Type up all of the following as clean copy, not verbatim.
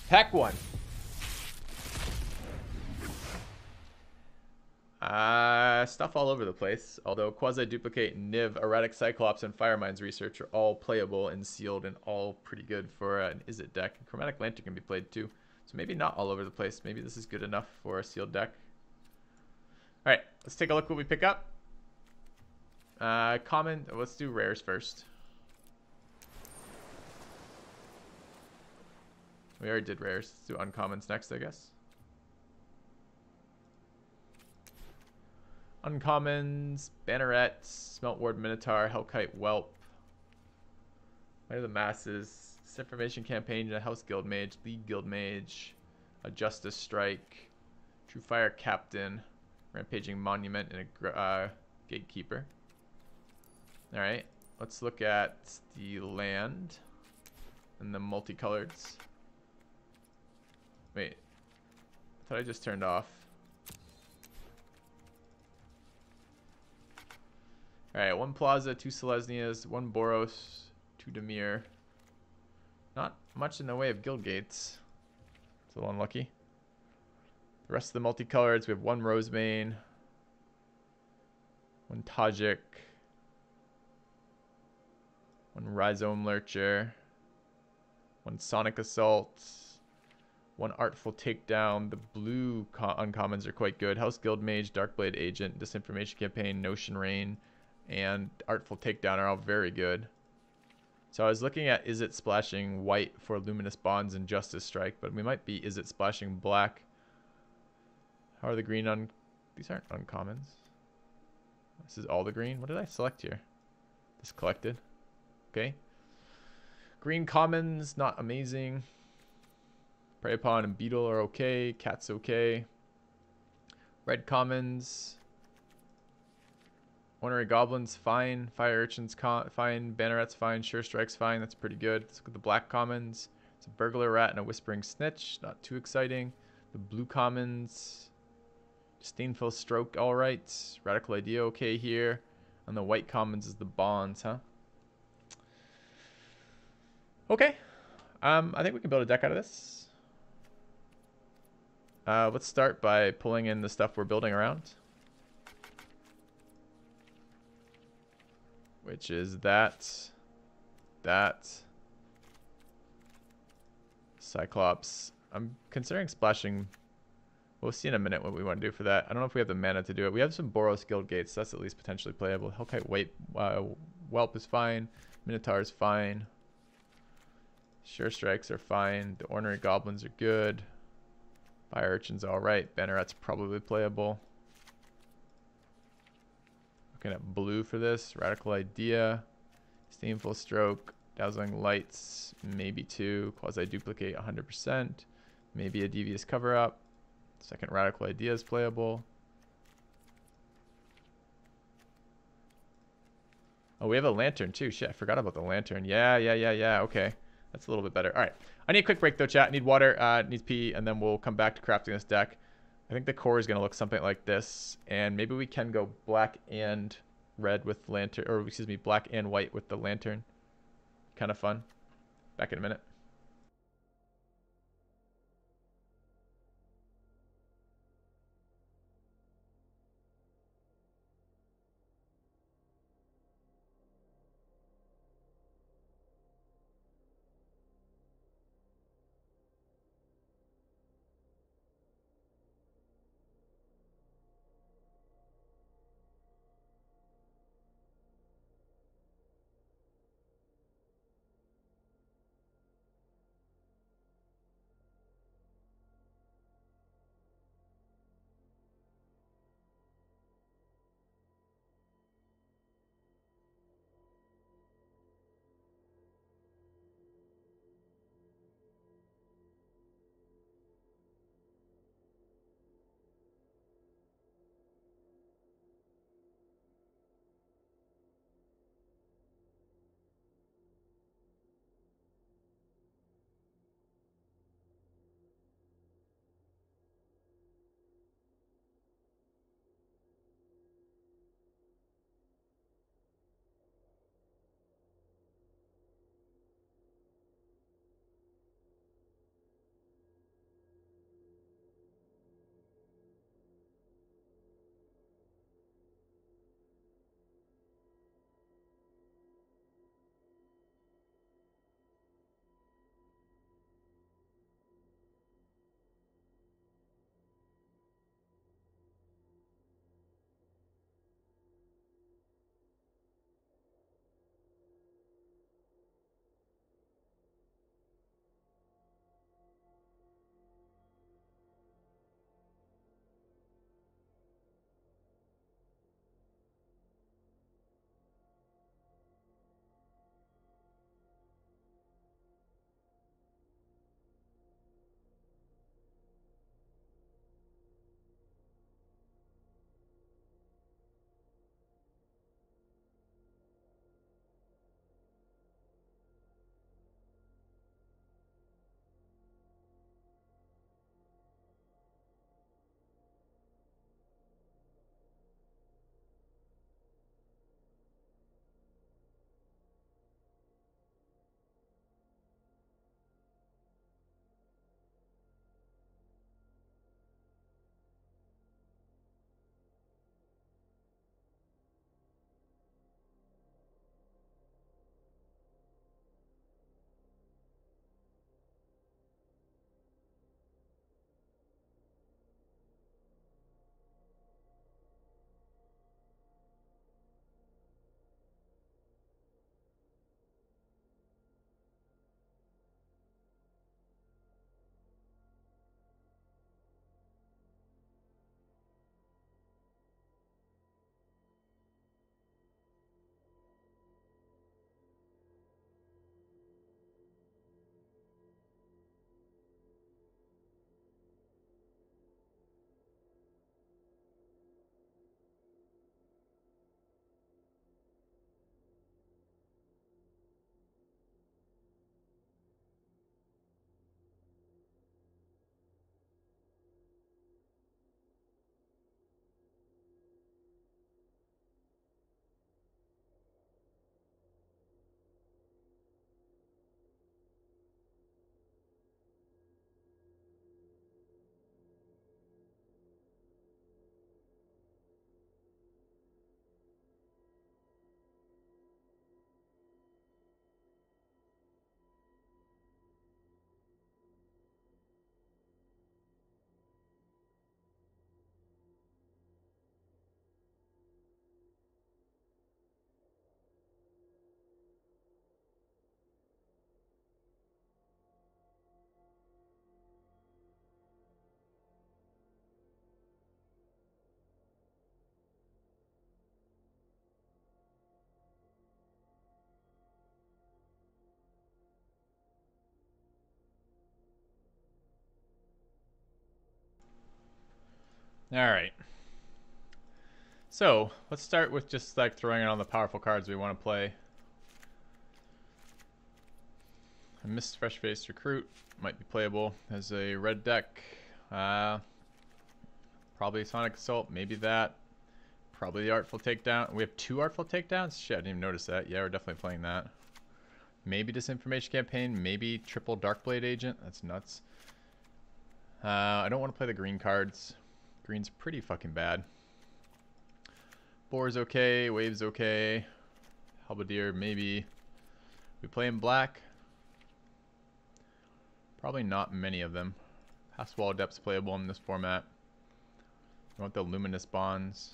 Pack one. Stuff all over the place. Although Quasi-Duplicate, Niv, Erratic Cyclops, and Firemind's Research are all playable and sealed and all pretty good for an Izzet deck. Chromatic Lantern can be played too. So maybe not all over the place. Maybe this is good enough for a sealed deck. Alright, let's take a look what we pick up. Common, let's do rares first. We already did rares. Let's do uncommons next, I guess. Uncommons, Banneret, Smeltward Minotaur, Hellkite Whelp. Light of the Masses, Disinformation Campaign, a House Guild Mage, League Guild Mage, a Justice Strike, True Fire Captain, Rampaging Monument, and a Gatekeeper. Alright, let's look at the land and the multicoloreds. Wait, I thought I just turned off. Alright, 1 Plaza, 2 Selesnias, 1 Boros, 2 Dimir. Not much in the way of guild gates. It's a little unlucky. The rest of the multicoloreds, we have 1 Rosemane, 1 Tajik, 1 Rhizome Lurcher, 1 Sonic Assault, 1 Artful Takedown. The blue uncommons are quite good. House Guild Mage, Darkblade Agent, Disinformation Campaign, Notion Rain, and Artful Takedown are all very good. So I was looking at Izzet splashing white for Luminous Bonds and Justice Strike, but we might be Izzet splashing black. How are the green on? These aren't uncommons. This is all the green. What did I select here? This collected. Okay. Green commons, not amazing. Prey Upon and Beetle are okay. Cat's okay. Red commons. Ornery Goblins, fine. Fire Urchins, fine. Banneret's fine. Sure Strike's fine. That's pretty good. Let's look at the black commons. It's a Burglar Rat and a Whispering Snitch. Not too exciting. The blue commons. Disdainful Stroke, alright. Radical Idea, okay here. And the white commons is the Bonds, huh? Okay. I think we can build a deck out of this. Let's start by pulling in the stuff we're building around. Which is that, Cyclops. I'm considering splashing. We'll see in a minute what we want to do for that. I don't know if we have the mana to do it. We have some Boros Guild Gates. So that's at least potentially playable. Hellkite Whelp is fine. Minotaur is fine. Sure Strikes are fine. The Ornery Goblins are good. Fire Urchin's alright. Banneret's probably playable. Looking at blue for this. Radical Idea. Disdainful Stroke. Dazzling Lights. Maybe 2. Quasi-Duplicate 100%. Maybe a Devious Cover-Up. Second Radical Idea is playable. Oh, we have a Lantern too. Shit, I forgot about the Lantern. Yeah. Okay. That's a little bit better. All right. I need a quick break though, chat. I need water, needs pee, and then we'll come back to crafting this deck. I think the core is going to look something like this, and maybe we can go black and red with Lantern, or excuse me, black and white with the Lantern. Kind of fun. Back in a minute. All right. So let's start with just like throwing it on the powerful cards we want to play. A Mist Fresh Faced Recruit might be playable as a red deck. Probably Sonic Assault, maybe that. Probably the Artful Takedown. We have 2 Artful Takedowns? Shit, I didn't even notice that. Yeah, we're definitely playing that. Maybe Disinformation Campaign, maybe triple Darkblade Agent. That's nuts. I don't want to play the green cards. Green's pretty fucking bad. Boar's okay, Wave's okay. Halberdier, maybe. We play in black. Probably not many of them. Pass Wall Adept's playable in this format. I want the Luminous Bonds.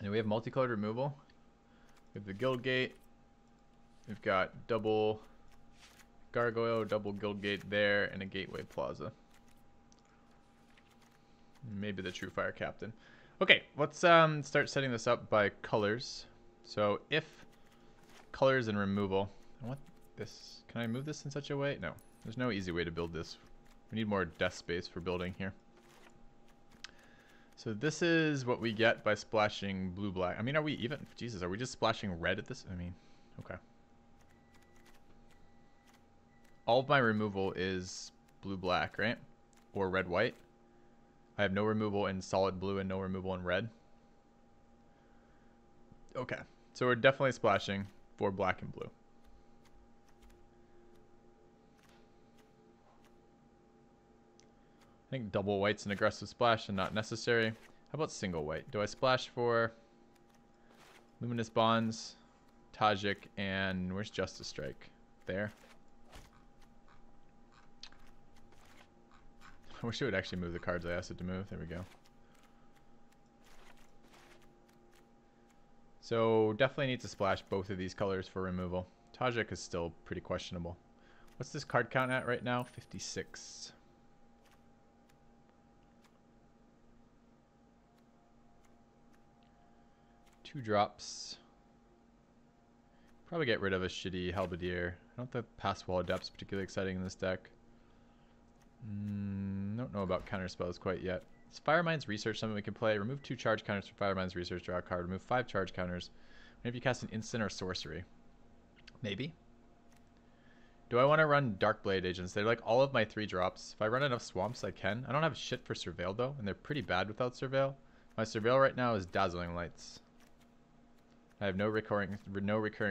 And we have multicolored removal. We have the Guildgate. We've got double Gargoyle, double Guildgate there, and a Gateway Plaza. Maybe the True Fire Captain. Okay, let's start setting this up by colors. So if colors and removal, I want this. Can I move this in such a way? No, there's no easy way to build this. We need more desk space for building here. So this is what we get by splashing blue-black. I mean, are we even? Jesus, are we just splashing red at this? I mean, okay. All of my removal is blue-black, right? Or red-white. I have no removal in solid blue and no removal in red. Okay, so we're definitely splashing for black and blue. I think double white's an aggressive splash and not necessary. How about single white? Do I splash for Luminous Bonds, Tajik, and where's Justice Strike? There. I wish it would actually move the cards I asked it to move. There we go. So definitely need to splash both of these colors for removal. Tajik is still pretty questionable. What's this card count at right now? 56. Two drops. Probably get rid of a shitty Halberdier. I don't think Pass Wall Adept's particularly exciting in this deck. Don't know about counterspells quite yet. Is Firemind's Research something we can play? Remove 2 charge counters from Firemind's Research, draw a card. Remove 5 charge counters whenever you cast an instant or sorcery. Maybe. Do I want to run Darkblade Agents? They're like all of my 3 drops. If I run enough Swamps, I can. I don't have shit for Surveil though, and they're pretty bad without Surveil. My Surveil right now is Dazzling Lights. I have no recurring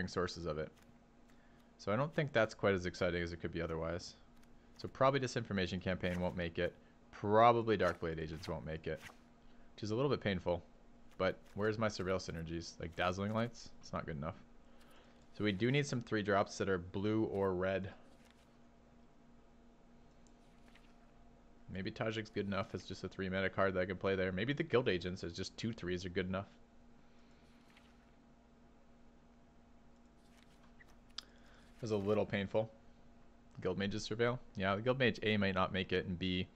sources of it. So I don't think that's quite as exciting as it could be otherwise. So probably Disinformation Campaign won't make it. Probably Darkblade Agents won't make it. Which is a little bit painful. But where's my Surveil synergies? Like Dazzling Lights? It's not good enough. So we do need some 3 drops that are blue or red. Maybe Tajik's good enough as just a 3 mana card that I can play there. Maybe the Guild Agents as just 2 3s are good enough. It was a little painful. Guild Mage's Surveil? Yeah, the Guild Mage A might not make it, and B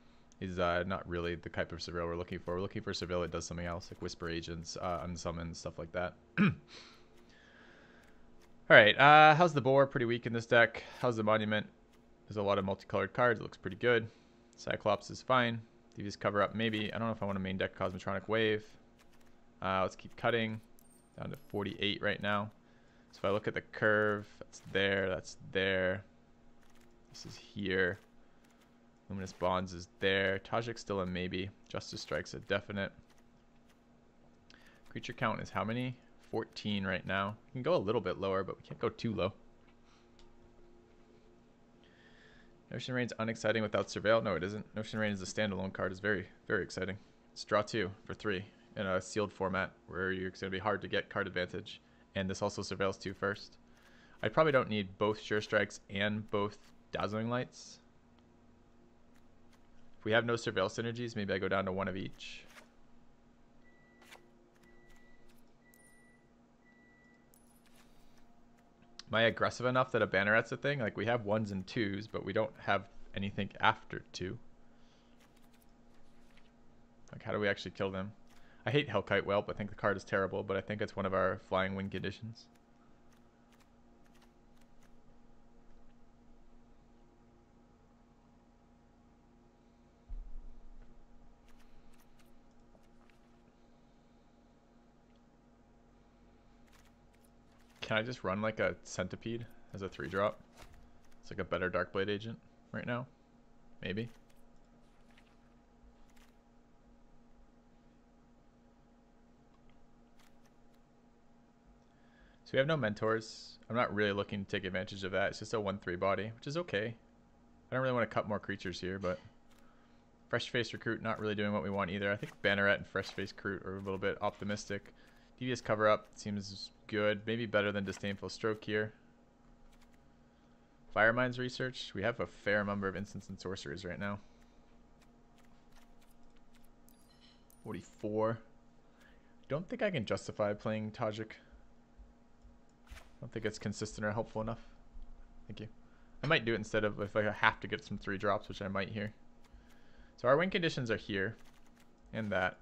is not really the type of Surveil we're looking for. We're looking for Surveil that does something else, like Whisper Agents, Unsummon, stuff like that. Alright, how's the Boar? Pretty weak in this deck. How's the Monument? There's a lot of multicolored cards. It looks pretty good. Cyclops is fine. Devious Cover Up, maybe. I don't know if I want to main deck Cosmotronic Wave. Let's keep cutting. Down to 48 right now. So if I look at the curve, that's there, that's there. This is here. Luminous Bonds is there. Tajik's still a maybe. Justice Strike's a definite. Creature count is how many? 14 right now. We can go a little bit lower, but we can't go too low. Notion Rain's unexciting without Surveil. No, it isn't. Notion Rain is a standalone card. It's very, very exciting. It's draw 2 for 3 in a sealed format where it's going to be hard to get card advantage. And this also surveils 2 first. I probably don't need both Sure Strikes and both Dazzling Lights. If we have no Surveil synergies, maybe I go down to 1 of each. Am I aggressive enough that a Banneret's a thing? Like, we have 1s and 2s, but we don't have anything after 2. Like, how do we actually kill them? I hate Hellkite Whelp. I think the card is terrible, but I think it's one of our flying win conditions. Can I just run like a Centipede as a 3-drop? It's like a better Darkblade agent right now. Maybe. So we have no mentors. I'm not really looking to take advantage of that. It's just a 1/3 body, which is okay. I don't really want to cut more creatures here, but Fresh Face Recruit not really doing what we want either. I think Banneret and Fresh Face Recruit are a little bit optimistic. Devious Cover Up seems good. Maybe better than Disdainful Stroke here. Fire Mines Research. We have a fair number of instants and sorceries right now. 44. Don't think I can justify playing Tajik. I don't think it's consistent or helpful enough. Thank you. I might do it instead of if I have to get some 3-drops, which I might here. So our win conditions are here and that.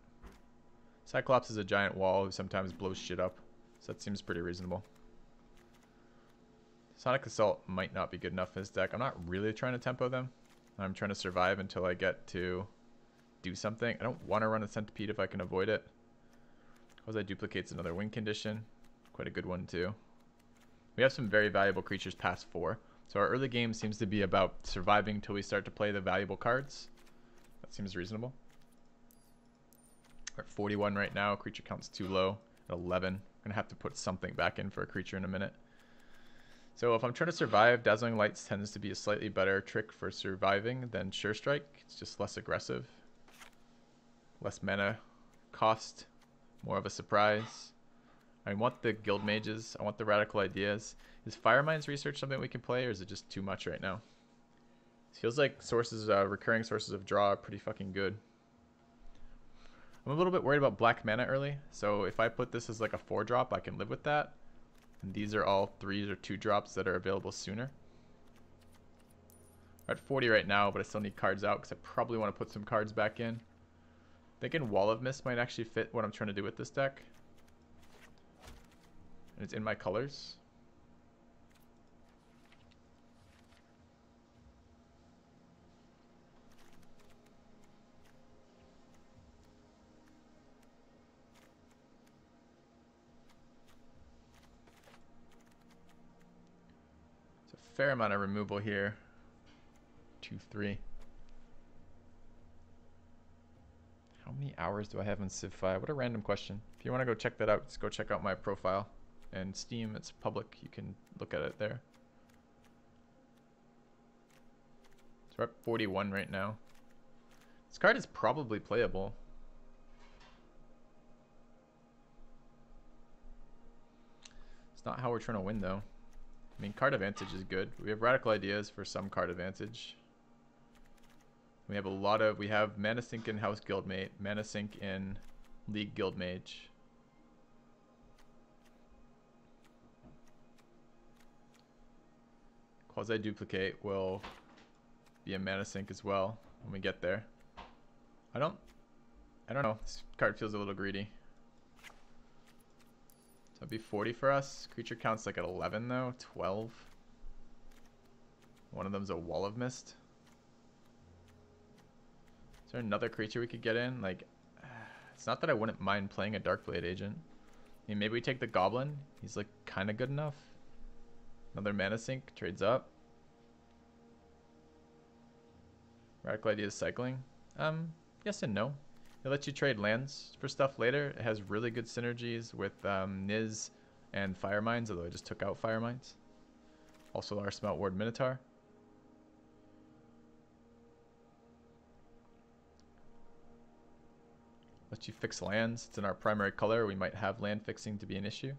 Cyclops is a giant wall who sometimes blows shit up, so that seems pretty reasonable. Sonic Assault might not be good enough in this deck. I'm not really trying to tempo them. I'm trying to survive until I get to do something. I don't want to run a Centipede if I can avoid it. Quasi Duplicate's another win condition. Quite a good one too. We have some very valuable creatures past 4. So our early game seems to be about surviving till we start to play the valuable cards. That seems reasonable. We're at 41 right now. Creature count's too low. At 11. I'm going to have to put something back in for a creature in a minute. So if I'm trying to survive, Dazzling Lights tends to be a slightly better trick for surviving than Sure Strike. It's just less aggressive. Less mana cost. More of a surprise. I want the Guild Mages. I want the Radical Ideas. Is Fire Mines Research something we can play, or is it just too much right now? It feels like sources, recurring sources of draw are pretty fucking good. I'm a little bit worried about black mana early, so if I put this as like a 4-drop, I can live with that. And these are all 3s or 2-drops that are available sooner. We're at 40 right now, but I still need cards out because I probably want to put some cards back in. Thinking Wall of Mist might actually fit what I'm trying to do with this deck. And it's in my colors. It's a fair amount of removal here. 2, 3. How many hours do I have in Civ 5? What a random question. If you want to go check that out, just go check out my profile. And Steam, it's public. You can look at it there. So we're at 41 right now. This card is probably playable. It's not how we're trying to win, though. I mean, card advantage is good. We have Radical Ideas for some card advantage. We have a lot of... We have Mana Sink in House Guildmate, Mana Sink in League Guildmage. Quasi Duplicate will be a Mana Sink as well when we get there. I don't know. This card feels a little greedy. So it'd be 40 for us. Creature count's like at 11 though. 12. One of them's a Wall of Mist. Is there another creature we could get in? Like, it's not that I wouldn't mind playing a Darkblade agent. I mean, maybe we take the Goblin. He's like kind of good enough. Another Mana Sink, trades up. Radical Ideas cycling. Yes and no. It lets you trade lands for stuff later. It has really good synergies with Niz and Fire Mines, although I just took out Fire Mines. Also our Smelt Ward Minotaur. Lets you fix lands. It's in our primary color. We might have land fixing to be an issue.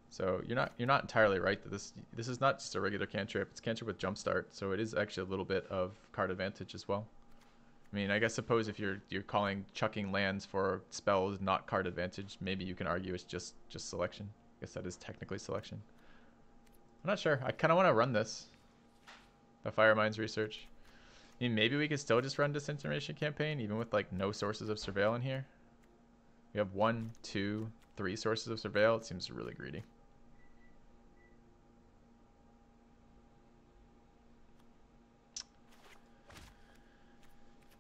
So you're not entirely right that this is not just a regular cantrip. It's cantrip with Jumpstart, so it is actually a little bit of card advantage as well. I mean, I guess suppose if you're calling chucking lands for spells not card advantage, maybe you can argue it's just selection. I guess that is technically selection. I'm not sure. I kind of want to run this. The Fire Mines Research. I mean, maybe we could still just run Disintegration Campaign even with like no sources of Surveil in here. We have 1, 2, 3 sources of Surveil. It seems really greedy.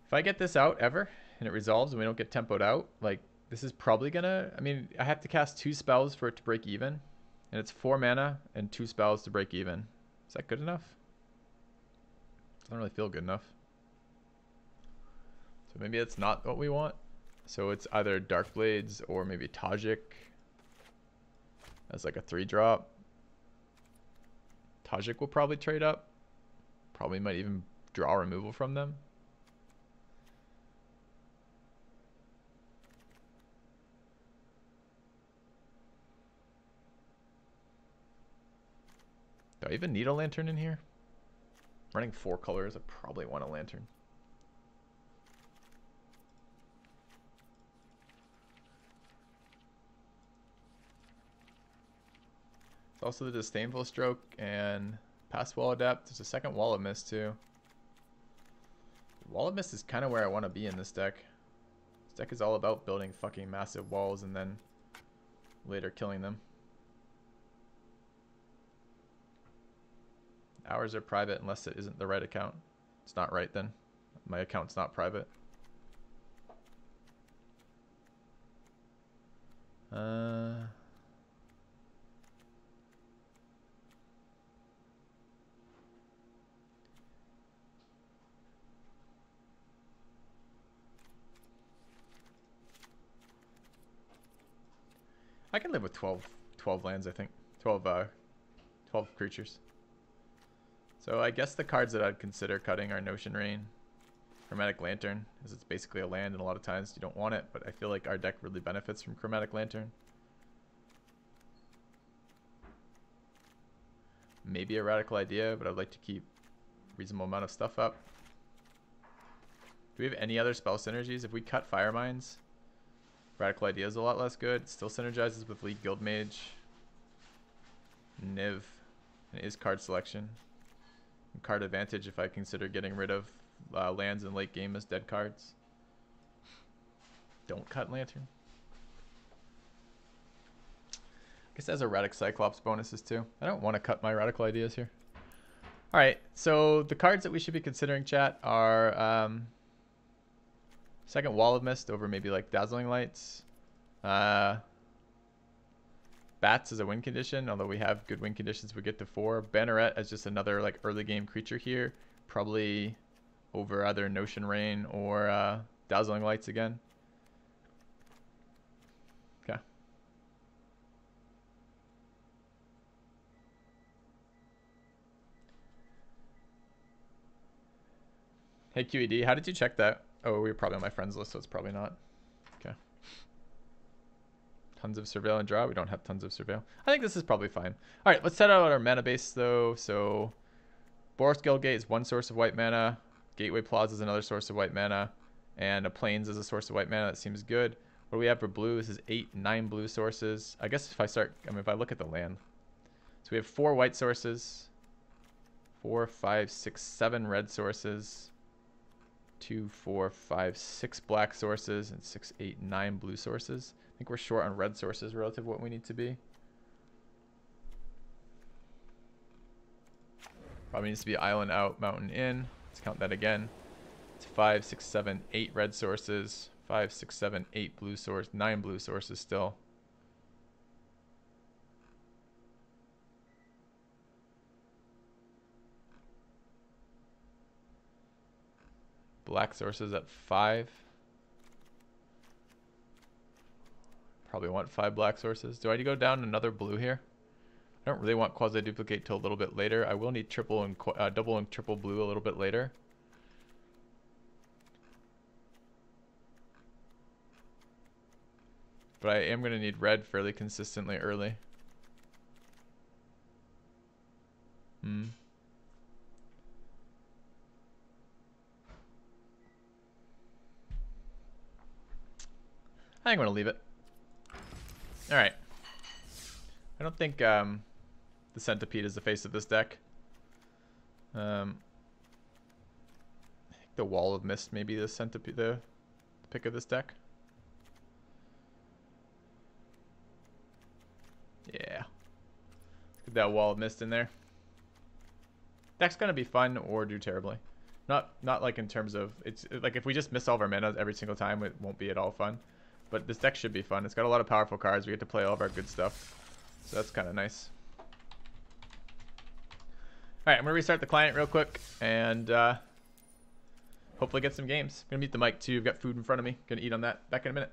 If I get this out ever and it resolves and we don't get tempoed out, like this is probably gonna, I mean, I have to cast 2 spells for it to break even. And it's 4 mana and 2 spells to break even. Is that good enough? Doesn't really feel good enough. So maybe it's not what we want. So it's either Dark Blades or maybe Tajik as like a 3-drop. Tajik will probably trade up. Probably might even draw removal from them. Do I even need a lantern in here? Running 4 colors, I probably want a lantern. It's also the Disdainful Stroke and Pass Wall Adept. There's a second Wall of Mist too. Wall of Mist is kind of where I want to be in this deck. This deck is all about building fucking massive walls and then later killing them. Ours are private unless it isn't the right account. It's not right then. My account's not private. I can live with 12 lands, I think. 12 creatures. So I guess the cards that I'd consider cutting are Notion Rain, Chromatic Lantern, as it's basically a land and a lot of times you don't want it, but I feel like our deck really benefits from Chromatic Lantern. Maybe a Radical Idea, but I'd like to keep a reasonable amount of stuff up. Do we have any other spell synergies? If we cut Fire Mines, Radical Idea is a lot less good. It still synergizes with League Guild Mage, Niv, and is card selection. And card advantage if I consider getting rid of lands in late game as dead cards. Don't cut Lantern. I guess it has erratic Cyclops bonuses too. I don't want to cut my Radical Ideas here. Alright, so the cards that we should be considering, chat, are second Wall of Mist over maybe like Dazzling Lights. Bats as a win condition, although we have good win conditions, we get to 4. Banneret as just another like early game creature here, probably over either Notion Rain or Dazzling Lights again. Okay. Hey QED, how did you check that? Oh, we were probably on my friends list, so it's probably not. Okay. Tons of Surveil and draw. We don't have tons of Surveil. I think this is probably fine. All right, let's set out our mana base though. So Boros Guildgate is one source of white mana. Gateway Plaza is another source of white mana. And a Plains is a source of white mana. That seems good. What do we have for blue? This is 9 blue sources. I guess if I start, if I look at the land. So we have 4 white sources. 4, 5, 6, 7 red sources. 2, 4, 5, 6 black sources. And 6, 8, 9 blue sources. I think we're short on red sources relative to what we need to be. Probably needs to be island out, mountain in. Let's count that again. It's 5, 6, 7, 8 red sources. 5, 6, 7, 8 blue source. 9 blue sources still. Black sources at 5. Probably want 5 black sources. Do I need to go down another blue here? I don't really want quasi-duplicate till a little bit later. I will need triple and double and triple blue a little bit later. But I am going to need red fairly consistently early. I think I'm going to leave it. Alright. I don't think the Centipede is the face of this deck. I think the Wall of Mist may be the Centipede, the pick of this deck. Yeah. Get that Wall of Mist in there. Deck's gonna be fun or do terribly. Not like in terms of, it's like if we just miss all of our mana every single time, it won't be at all fun. But this deck should be fun. It's got a lot of powerful cards. We get to play all of our good stuff. So that's kind of nice. Alright, I'm going to restart the client real quick and hopefully get some games. I'm going to mute the mic too. I've got food in front of me. Going to eat on that. Back in a minute.